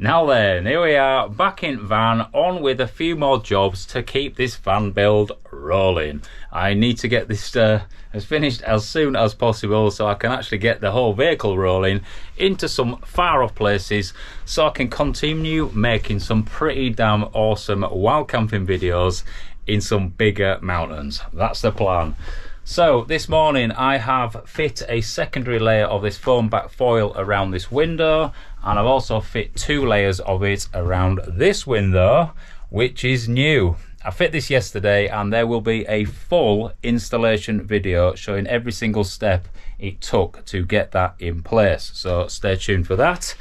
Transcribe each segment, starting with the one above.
Now then, here we are back in van, on with a few more jobs to keep this van build rolling. I need to get this as finished as soon as possible so I can actually get the whole vehicle rolling into some far off places so I can continue making some pretty damn awesome wild camping videos in some bigger mountains. That's the plan. So this morning I have fit a secondary layer of this foam back foil around this window, and I've also fit 2 layers of it around this window, which is new. I fit this yesterday and there will be a full installation video showing every single step it took to get that in place, so stay tuned for that.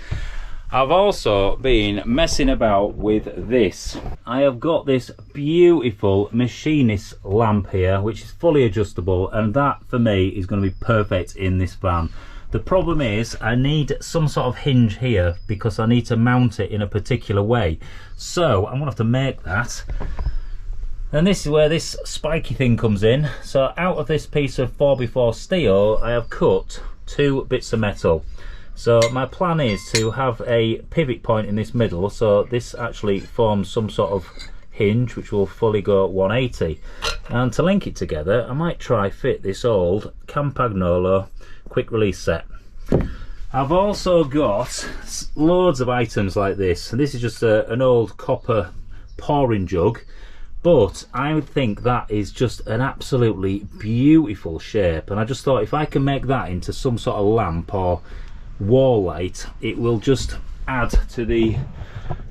I've also been messing about with this. I have got this beautiful machinist lamp here which is fully adjustable, and that for me is going to be perfect in this van. The problem is I need some sort of hinge here because I need to mount it in a particular way, so I'm going to have to make that. And this is where this spiky thing comes in. So out of this piece of 4x4 steel I have cut 2 bits of metal. So my plan is to have a pivot point in this middle, so this actually forms some sort of hinge which will fully go 180. And to link it together I might try fit this old Campagnolo quick release set. I've also got loads of items like this, and this is just an old copper pouring jug, but I would think that is just an absolutely beautiful shape, and I just thought if I can make that into some sort of lamp or wall light, it will just add to the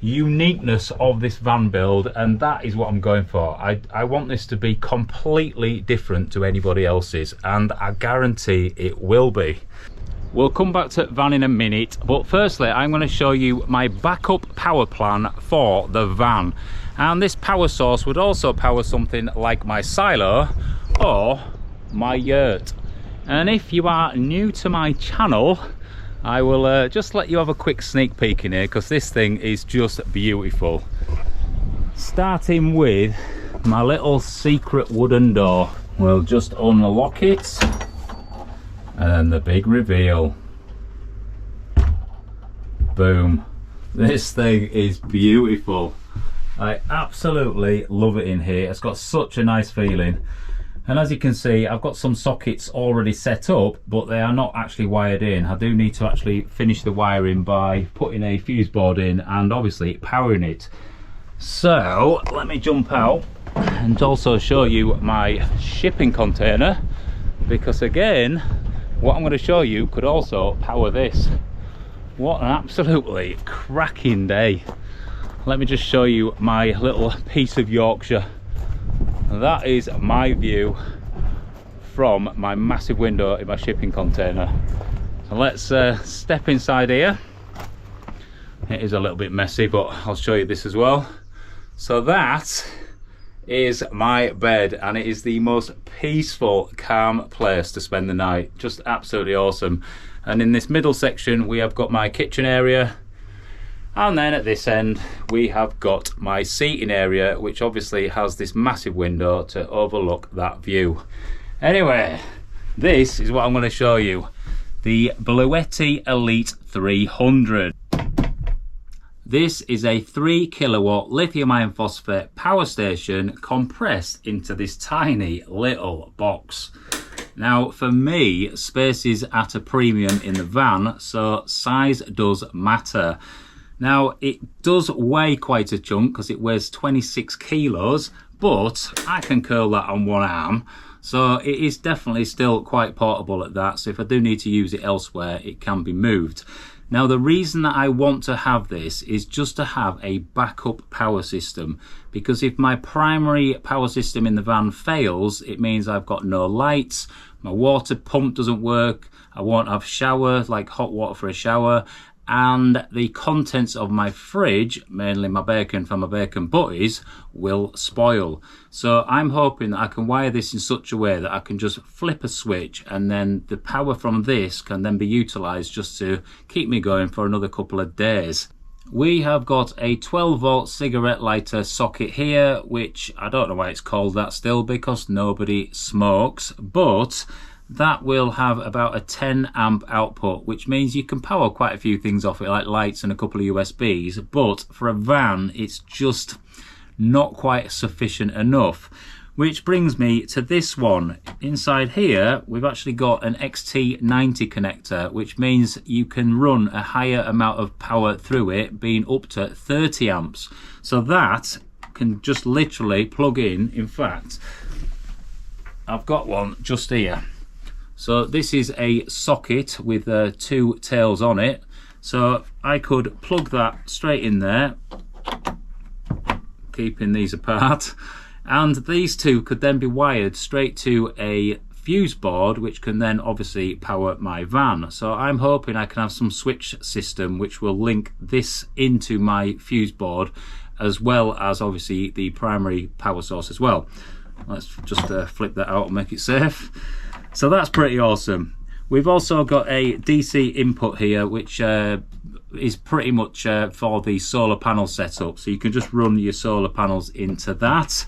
uniqueness of this van build, and that is what I'm going for. I want this to be completely different to anybody else's, and I guarantee it will be. We'll come back to van in a minute, but firstly I'm going to show you my backup power plan for the van. And this power source would also power something like my silo or my yurt. And if you are new to my channel, I will just let you have a quick sneak peek in here because this thing is just beautiful. Starting with my little secret wooden door. We'll just unlock it and then the big reveal. Boom. This thing is beautiful. I absolutely love it in here. It's got such a nice feeling. And as you can see, I've got some sockets already set up, but they are not actually wired in. I do need to actually finish the wiring by putting a fuse board in and obviously powering it. So let me jump out and also show you my shipping container, because again, what I'm going to show you could also power this. What an absolutely cracking day. Let me just show you my little piece of Yorkshire. That is my view from my massive window in my shipping container. So let's step inside here. It is a little bit messy, but I'll show you this as well. So that is my bed, and it is the most peaceful, calm place to spend the night. Just absolutely awesome. And in this middle section we have got my kitchen area, and then at this end we have got my seating area, which obviously has this massive window to overlook that view. Anyway, this is what I'm going to show you. The Bluetti Elite 300. This is a 3 kilowatt lithium iron phosphate power station compressed into this tiny little box. Now for me, space is at a premium in the van, so size does matter. Now it does weigh quite a chunk because it weighs 26 kilos, but I can curl that on one arm, so it is definitely still quite portable at that. So if I do need to use it elsewhere, it can be moved. Now the reason that I want to have this is just to have a backup power system, because if my primary power system in the van fails, it means I've got no lights, my water pump doesn't work, I won't have shower, like hot water for a shower, and the contents of my fridge, mainly my bacon from my bacon butties, will spoil. So I'm hoping that I can wire this in such a way that I can just flip a switch, and then the power from this can then be utilised just to keep me going for another couple of days. We have got a 12 volt cigarette lighter socket here, which I don't know why it's called that still, because nobody smokes, but that will have about a 10 amp output, which means you can power quite a few things off it, like lights and a couple of USBs, but for a van it's just not quite sufficient enough. Which brings me to this one. Inside here we've actually got an XT90 connector, which means you can run a higher amount of power through it, being up to 30 amps. So that can just literally plug in fact, I've got one just here. So this is a socket with 2 tails on it, so I could plug that straight in there, keeping these apart, and these two could then be wired straight to a fuse board, which can then obviously power my van. So I'm hoping I can have some switch system which will link this into my fuse board, as well as obviously the primary power source as well. Let's just flip that out and make it safe. So that's pretty awesome. We've also got a DC input here, which is pretty much for the solar panel setup. So you can just run your solar panels into that.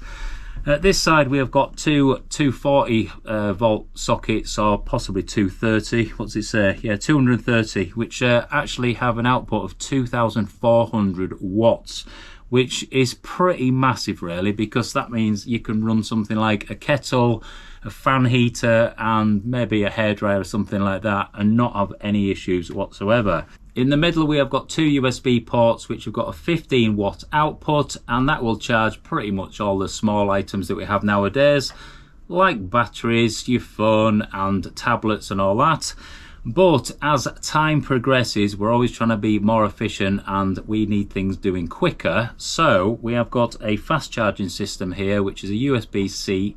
At this side we have got two 240 volt sockets, or possibly 230. What's it say? Yeah, 230, which actually have an output of 2,400 watts. Which is pretty massive really, because that means you can run something like a kettle, a fan heater, and maybe a hairdryer or something like that, and not have any issues whatsoever. In the middle we have got 2 USB ports which have got a 15 watt output, and that will charge pretty much all the small items that we have nowadays, like batteries, your phone and tablets and all that. But as time progresses, we're always trying to be more efficient and we need things doing quicker. So we have got a fast charging system here, which is a USB-C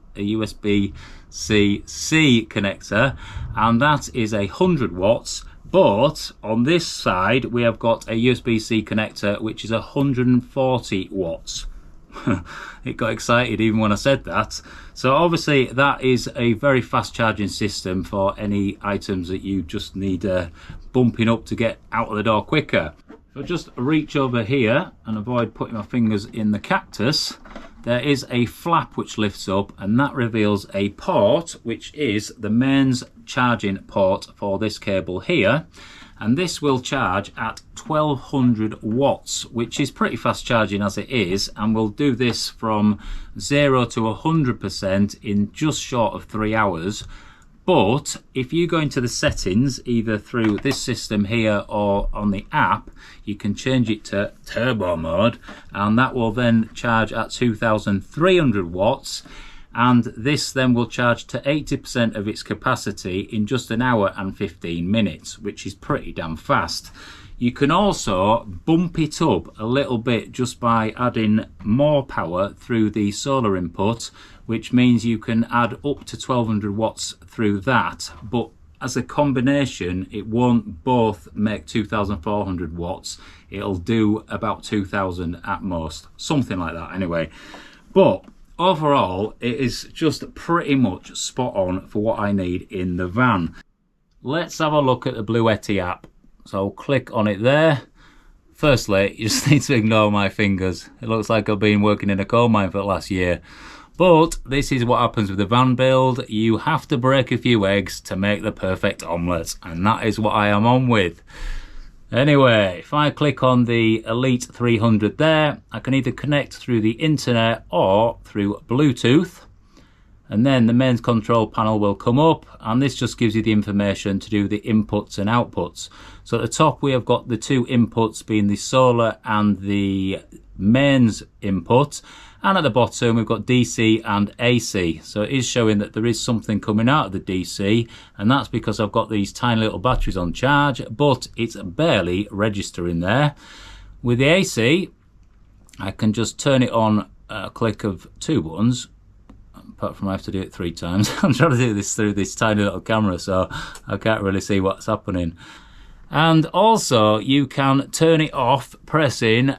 connector, and that is 100 watts. But on this side, we have got a USB-C connector, which is 140 watts. It got excited even when I said that. So obviously that is a very fast charging system for any items that you just need bumping up to get out of the door quicker. If I just reach over here and avoid putting my fingers in the cactus, there is a flap which lifts up, and that reveals a port which is the mains charging port for this cable here. And this will charge at 1200 watts, which is pretty fast charging as it is, and we'll do this from 0 to 100% in just short of 3 hours. But if you go into the settings, either through this system here or on the app, you can change it to turbo mode, and that will then charge at 2300 watts. And this then will charge to 80% of its capacity in just 1 hour and 15 minutes, which is pretty damn fast. You can also bump it up a little bit just by adding more power through the solar input, which means you can add up to 1200 watts through that. But as a combination, it won't both make 2400 watts. It'll do about 2000 at most, something like that anyway. But overall, it is just pretty much spot on for what I need in the van. Let's have a look at the Bluetti app. So I'll click on it there. Firstly, you just need to ignore my fingers. It looks like I've been working in a coal mine for the last year. But this is what happens with the van build. You have to break a few eggs to make the perfect omelette, and that is what I am on with. Anyway, if I click on the Elite 300 there, I can either connect through the internet or through Bluetooth, and then the mains control panel will come up, and this just gives you the information to do the inputs and outputs. So at the top we have got the 2 inputs being the solar and the mains input, and at the bottom we've got DC and AC. So it is showing that there is something coming out of the DC, and that's because I've got these tiny little batteries on charge, but it's barely registering there. With the AC, I can just turn it on a click of 2 buttons, apart from I have to do it 3 times. I'm trying to do this through this tiny little camera, so I can't really see what's happening. And also you can turn it off pressing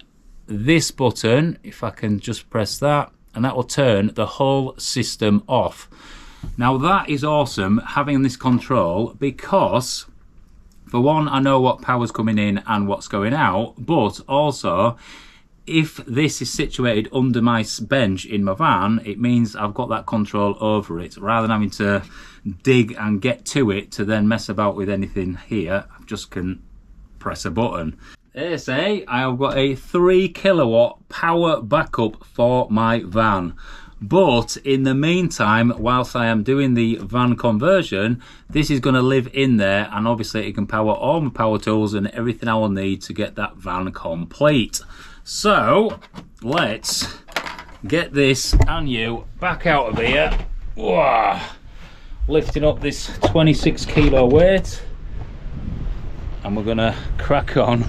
this button, if I can just press that, and that will turn the whole system off. Now that is awesome, having this control, because for one, I know what power's coming in and what's going out, but also if this is situated under my bench in my van, it means I've got that control over it. Rather than having to dig and get to it to then mess about with anything here, I just can press a button. ASA, I have got a 3 kilowatt power backup for my van. But in the meantime, whilst I am doing the van conversion, this is going to live in there, and obviously it can power all my power tools and everything I will need to get that van complete. So let's get this and you back out of here. Whoa. Lifting up this 26 kilo weight, and we're gonna crack on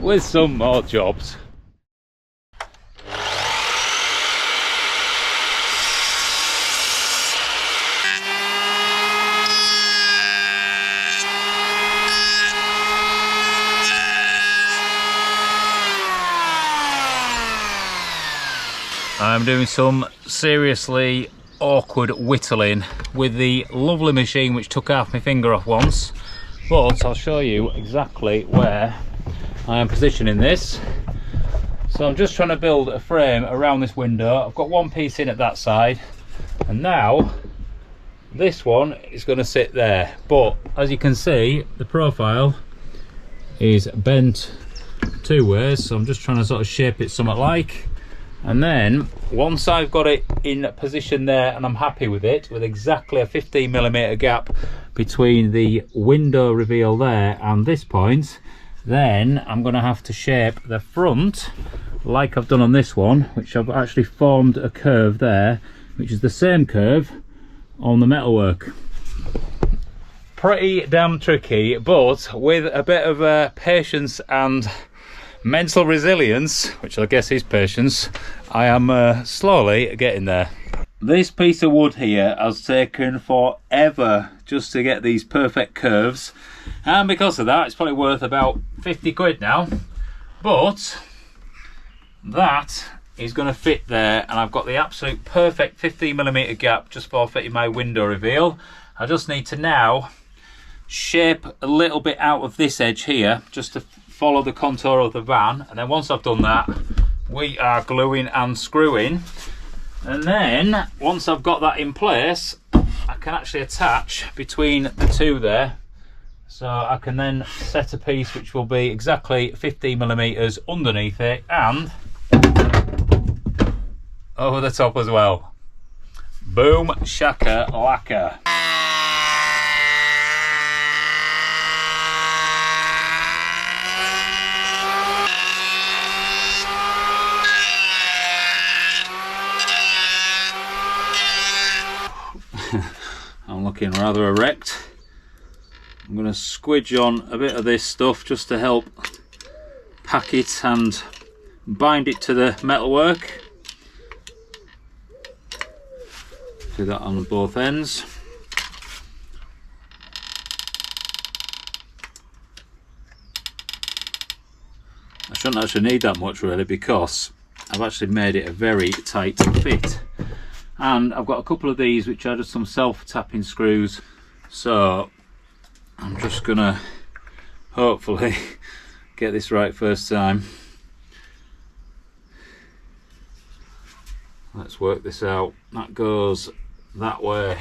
with some more jobs. I'm doing some seriously awkward whittling with the lovely machine which took half my finger off once, but I'll show you exactly where I am positioning this. So I'm just trying to build a frame around this window. I've got one piece in at that side, and now this one is going to sit there, but as you can see the profile is bent 2 ways, so I'm just trying to sort of shape it somewhat like. And then once I've got it in position there and I'm happy with it, with exactly a 15mm gap between the window reveal there and this point, then I'm going to have to shape the front like I've done on this one, which I've actually formed a curve there, which is the same curve on the metalwork. Pretty damn tricky, but with a bit of patience and mental resilience, which I guess is patience, I am slowly getting there. This piece of wood here has taken forever just to get these perfect curves, and because of that it's probably worth about 50 quid now, but that is going to fit there, and I've got the absolute perfect 15mm gap just for fitting my window reveal. I just need to now shape a little bit out of this edge here just to follow the contour of the van, and then once I've done that we are gluing and screwing, and then once I've got that in place I can actually attach between the two there, so I can then set a piece which will be exactly 15mm underneath it and over the top as well. Boom shaka laka. I'm looking rather erect. I'm going to squidge on a bit of this stuff just to help pack it and bind it to the metalwork. Do that on both ends. I shouldn't actually need that much really, because I've actually made it a very tight fit. And I've got a couple of these which are just some self-tapping screws, so I'm just gonna hopefully get this right first time. Let's work this out. That goes that way.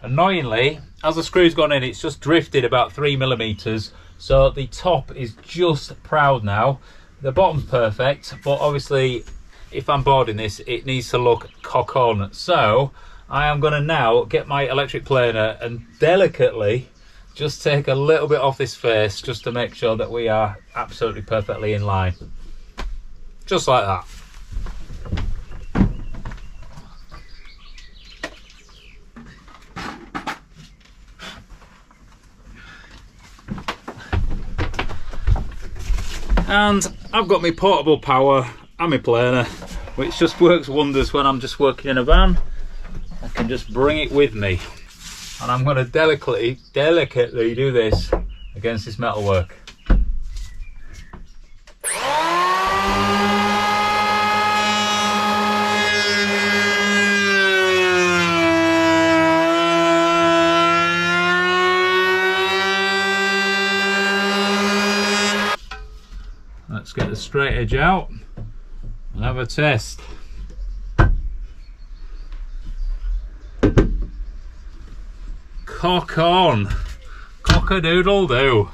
Annoyingly, as the screw's gone in, it's just drifted about 3mm, so the top is just proud now. The bottom's perfect, but obviously if I'm boarding this it needs to look cock on. So I am going to now get my electric planer and delicately just take a little bit off this face just to make sure that we are absolutely perfectly in line. Just like that. And I've got my portable power and my planer, which just works wonders when I'm just working in a van. I can just bring it with me, and I'm going to delicately do this against this metalwork. let's get the straight edge out and have a test. Cock on, cock-a-doodle-doo.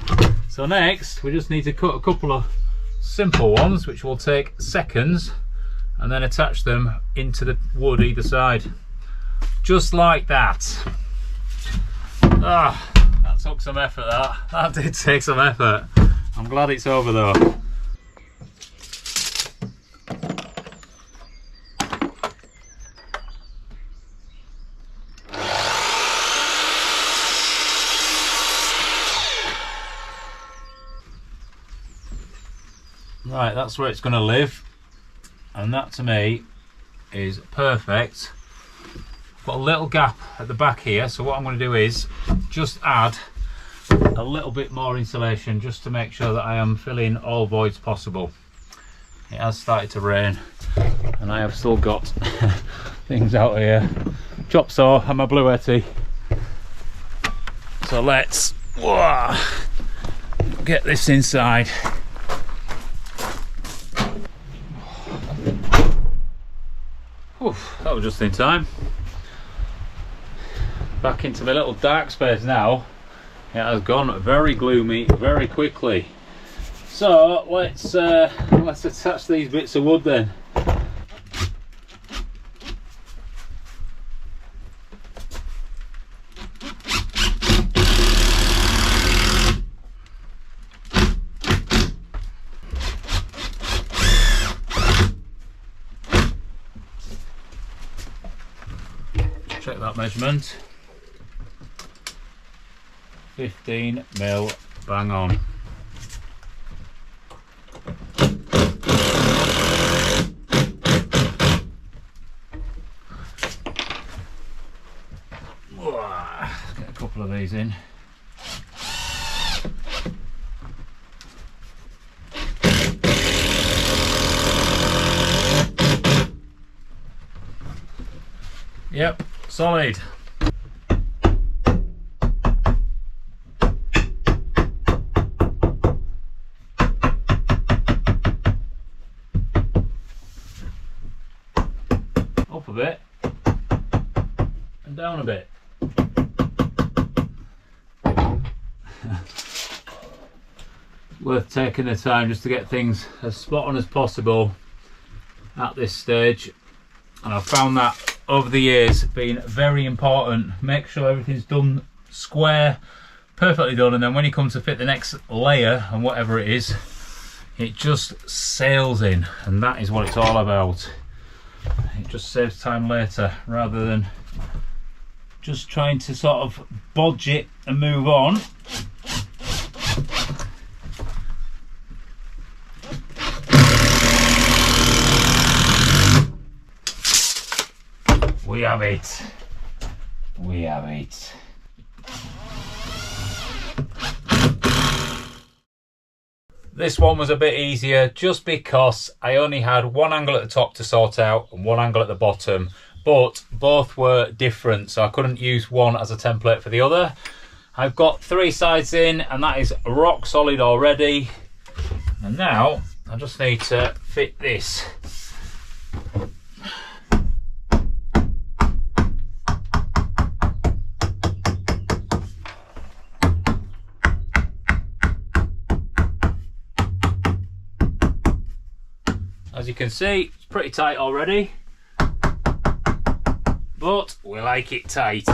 So next we just need to cut a couple of simple ones which will take seconds, and then attach them into the wood either side, just like that. Ah, that took some effort. That did take some effort. I'm glad it's over though. Right, that's where it's going to live, and that to me is perfect. Got a little gap at the back here, so what I'm going to do is just add a little bit more insulation just to make sure that I am filling all voids possible. It has started to rain and I have still got things out here, chop saw and my Bluetti. So let's get this inside. Oof, that was just in time. Back into my little dark space now. It has gone very gloomy very quickly. So let's attach these bits of wood then. Check that measurement. 15mm, bang on. Let's get a couple of these in. Yep, solid. Up a bit and down a bit. Worth taking the time just to get things as spot on as possible at this stage, and I've found that over the years being very important. Make sure everything's done square, perfectly done, and then when you come to fit the next layer and whatever it is, it just sails in, and that is what it's all about. It just saves time later rather than just trying to sort of bodge it and move on. We have it. We have it. This one was a bit easier just because I only had one angle at the top to sort out and one angle at the bottom, but both were different, so I couldn't use one as a template for the other. I've got 3 sides in and that is rock solid already. And now I just need to fit this. As you can see, it's pretty tight already, but we like it tight.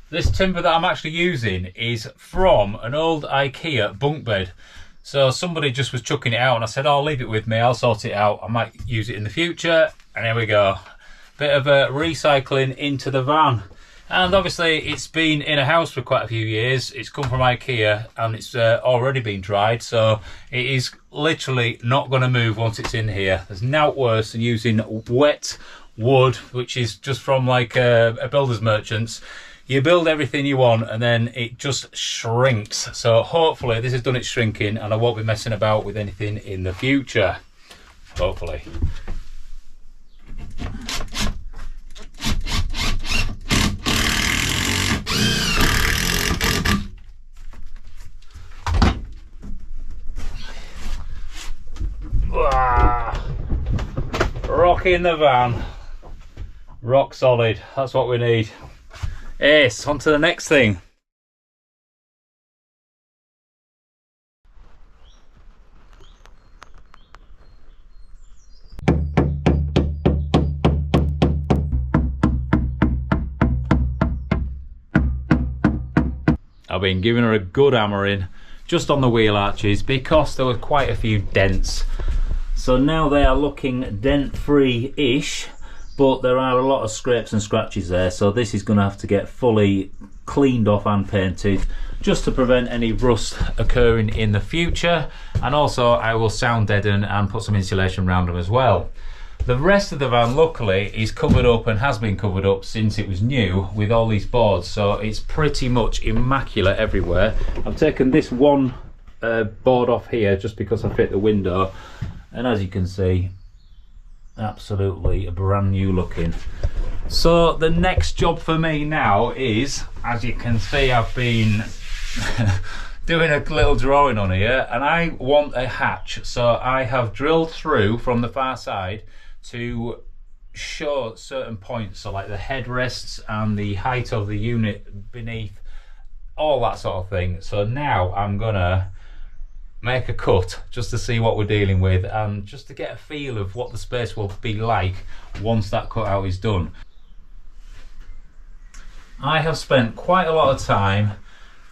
This timber that I'm actually using is from an old IKEA bunk bed. So somebody just was chucking it out and I said, oh, leave it with me, I'll sort it out. I might use it in the future. And here we go. Bit of a recycling into the van. And obviously it's been in a house for quite a few years. It's come from IKEA and it's already been dried. So it is literally not going to move once it's in here. There's naught worse than using wet wood, which is just from like a builder's merchant's. you build everything you want and then it just shrinks. So hopefully this has done its shrinking and I won't be messing about with anything in the future. Hopefully. Rocking the van. Rock solid. That's what we need. Ace, on to the next thing. I've been giving her a good hammering just on the wheel arches because there were quite a few dents. So now they are looking dent free-ish, but there are a lot of scrapes and scratches there, so this is going to have to get fully cleaned off and painted just to prevent any rust occurring in the future. And also I will sound deaden and put some insulation around them as well. The rest of the van luckily is covered up and has been covered up since it was new with all these boards, so it's pretty much immaculate everywhere. I've taken this one board off here just because I fit the window, and as you can see, absolutely brand new looking. So the next job for me now is, as you can see, I've been doing a little drawing on here, and I want a hatch. So I have drilled through from the far side to show certain points, so like the headrests and the height of the unit beneath, all that sort of thing. So now I'm gonna make a cut just to see what we're dealing with and just to get a feel of what the space will be like once that cutout is done. I have spent quite a lot of time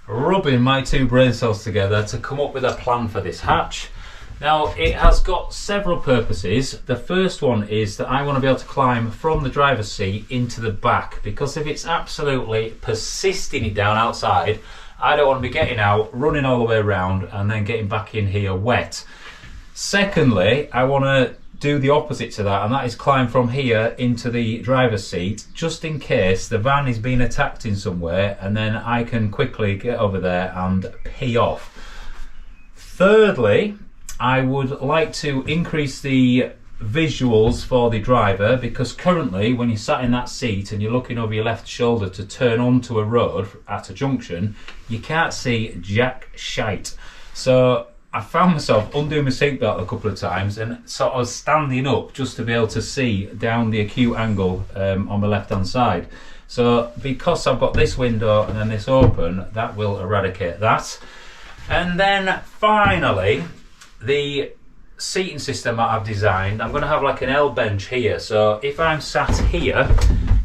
rubbing my two brain cells together to come up with a plan for this hatch. Now it has got several purposes. The first one is that I want to be able to climb from the driver's seat into the back, because if it's absolutely persisting it down outside, I don't want to be getting out, running all the way around and then getting back in here wet. Secondly, I want to do the opposite to that, and that is climb from here into the driver's seat, just in case the van is being attacked in somewhere, and then I can quickly get over there and pee off. Thirdly, I would like to increase the visuals for the driver, because currently when you're sat in that seat and you're looking over your left shoulder to turn onto a road at a junction, you can't see jack shite. So I found myself undoing my seatbelt a couple of times and sort of standing up just to be able to see down the acute angle on my left hand side. So because I've got this window and then this open, that will eradicate that. And then finally, the seating system that I've designed, I'm going to have like an L bench here, so if I'm sat here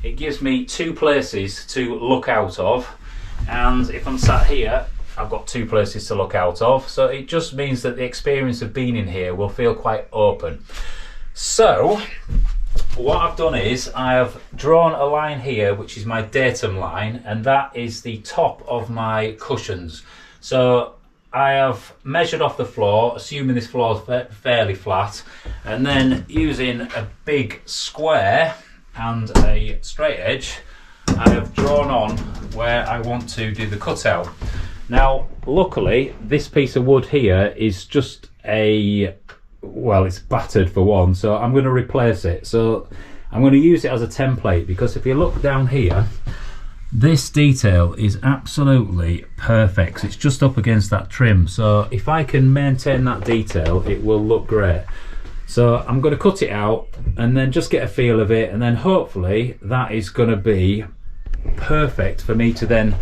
it gives me two places to look out of, and if I'm sat here I've got two places to look out of, so it just means that the experience of being in here will feel quite open. So what I've done is I have drawn a line here which is my datum line, and that is the top of my cushions. So I have measured off the floor, assuming this floor is fairly flat, and then using a big square and a straight edge, I have drawn on where I want to do the cutout. Now, luckily, this piece of wood here is just well, it's battered for one, so I'm going to replace it. So I'm going to use it as a template, because if you look down here, this detail is absolutely perfect. It's just up against that trim, so if I can maintain that detail it will look great. So I'm going to cut it out and then just get a feel of it, and then hopefully that is going to be perfect for me to then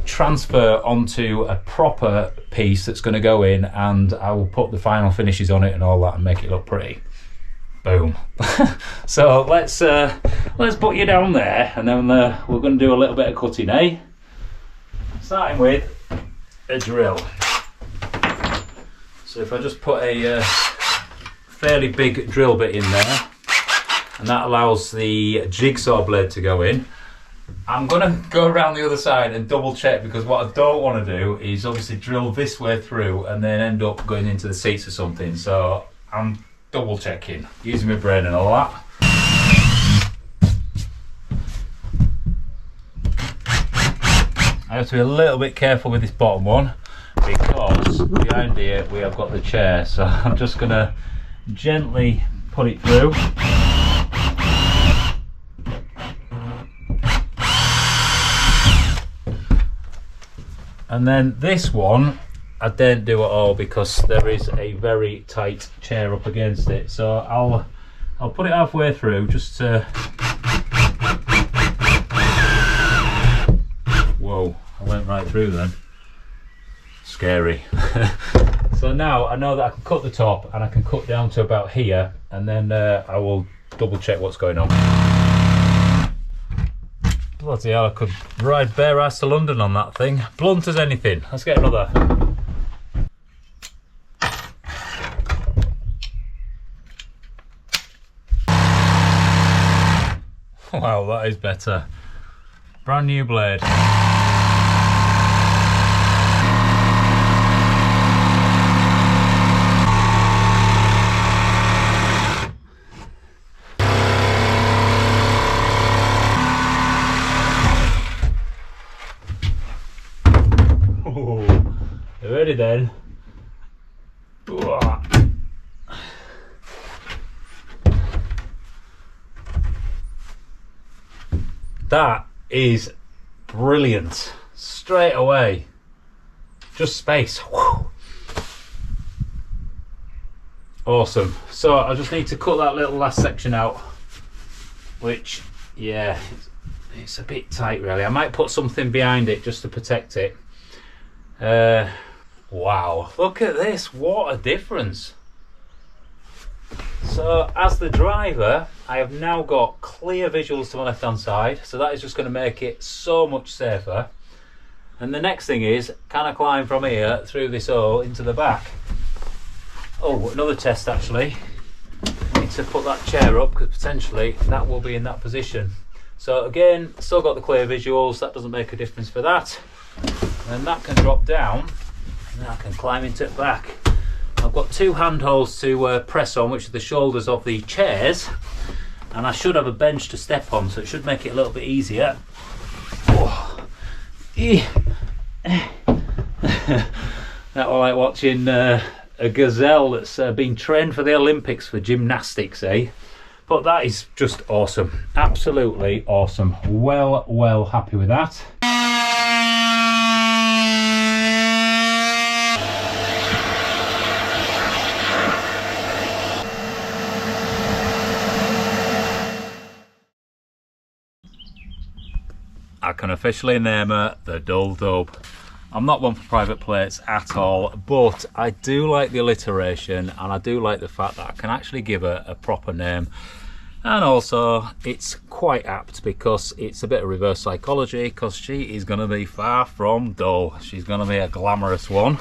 transfer onto a proper piece that's going to go in, and I will put the final finishes on it and all that and make it look pretty. Boom. So let's put you down there, and then we're going to do a little bit of cutting, eh? Starting with a drill. So if I just put a fairly big drill bit in there, and that allows the jigsaw blade to go in. I'm going to go around the other side and double check, because what I don't want to do is obviously drill this way through and then end up going into the seats or something. So I'm double checking, using my brain and all that. have to be a little bit careful with this bottom one because behind here we have got the chair, so I'm just going to gently put it through. And then this one I don't do at all because there is a very tight chair up against it, so I'll put it halfway through just to... Whoa, I went right through then. Scary. So now I know that I can cut the top and I can cut down to about here, and then I will double check what's going on. Bloody hell, I could ride bare ass to London on that thing. Blunt as anything. Let's get another. Wow, that is better. Brand new blade. Oh, ready then. That is brilliant. Straight away. Just space. Whew. Awesome. So I just need to cut that little last section out, which, yeah, it's a bit tight really. I might put something behind it just to protect it. Wow, look at this, what a difference. So as the driver, I have now got clear visuals to my left hand side, so that is just going to make it so much safer. And the next thing is, can I climb from here through this hole into the back? Oh, another test actually. I need to put that chair up because potentially that will be in that position. So again, still got the clear visuals, that doesn't make a difference for that. And that can drop down, and then I can climb into it back. I've got two handholds to press on, which are the shoulders of the chairs, and I should have a bench to step on, so it should make it a little bit easier. Oh. That was like watching a gazelle that's been trained for the Olympics for gymnastics, eh? But that is just awesome, absolutely awesome. Well happy with that. I can officially name her the Dull Dub. I'm not one for private plates at all, but I do like the alliteration and I do like the fact that I can actually give her a proper name. And also it's quite apt because it's a bit of reverse psychology, because she is going to be far from dull. She's going to be a glamorous one,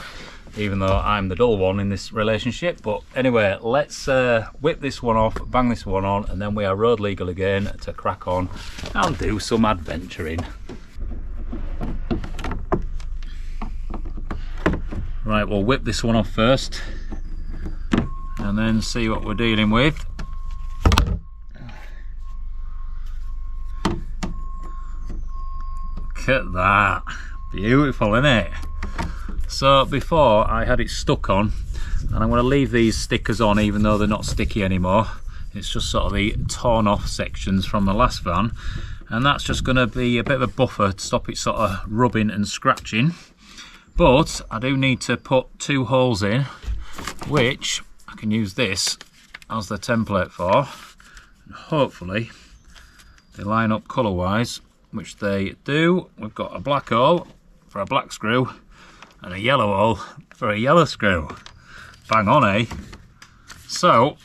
even though I'm the dull one in this relationship. But anyway, let's whip this one off, bang this one on, and then we are road legal again to crack on and do some adventuring. Right, we'll whip this one off first and then see what we're dealing with. Look at that, beautiful, isn't it? So before I had it stuck on, and I'm going to leave these stickers on even though they're not sticky anymore. It's just sort of the torn off sections from the last van, and that's just going to be a bit of a buffer to stop it sort of rubbing and scratching. But I do need to put two holes in, which I can use this as the template for, and hopefully they line up colour wise, which they do. We've got a black hole for a black screw and a yellow hole for a yellow screw. Bang on, eh? So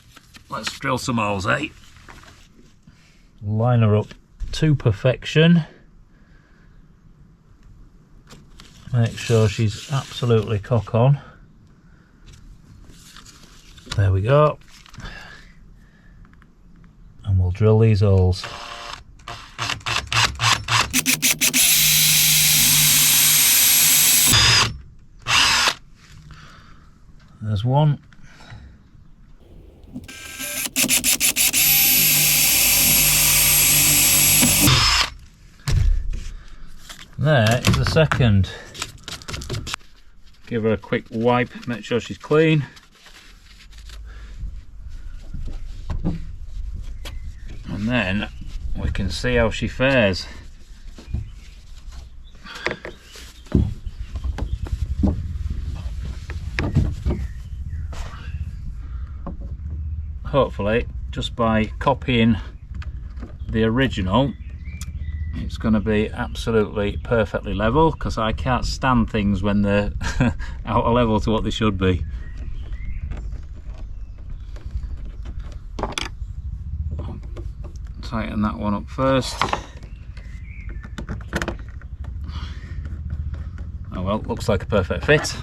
let's drill some holes, eh? Line her up to perfection. Make sure she's absolutely cock on. There we go. And we'll drill these holes. There's one. There is the second. Give her a quick wipe, make sure she's clean. And then we can see how she fares. Hopefully, just by copying the original, it's going to be absolutely perfectly level, because I can't stand things when they're out of level to what they should be. Tighten that one up first. Oh well, looks like a perfect fit.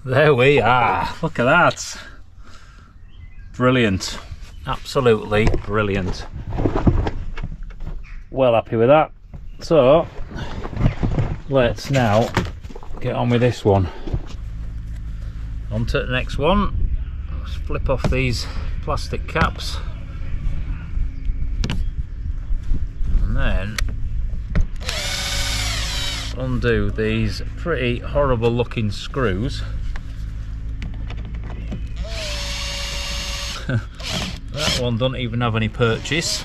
There we are, look at that. Brilliant, absolutely brilliant. Well happy with that. So, let's now get on with this one. On to the next one. Let's flip off these plastic caps. And then undo these pretty horrible looking screws. That one doesn't even have any purchase,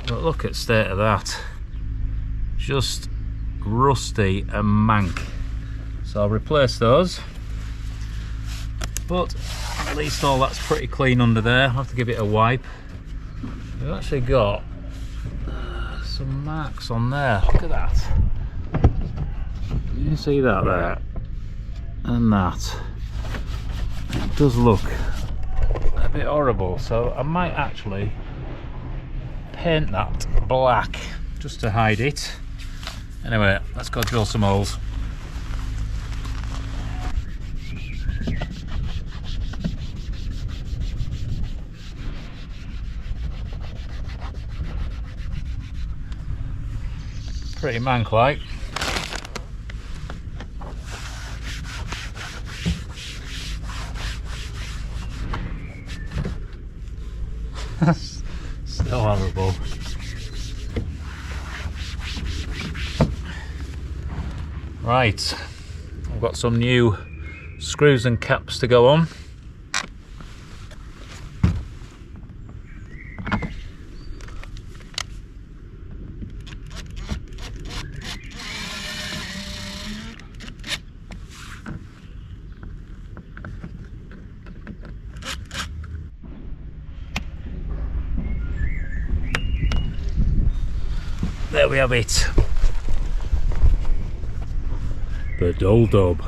but look at the state of that, just rusty and mank. So I'll replace those, but at least all that's pretty clean under there. I'll have to give it a wipe. We've actually got some marks on there, look at that. You see that there? And that. It does look a bit horrible, so I might actually paint that black just to hide it. Anyway, let's go drill some holes. Pretty mank-like. Still horrible. Right, I've got some new screws and caps to go on. There we have it. The Dole Dub.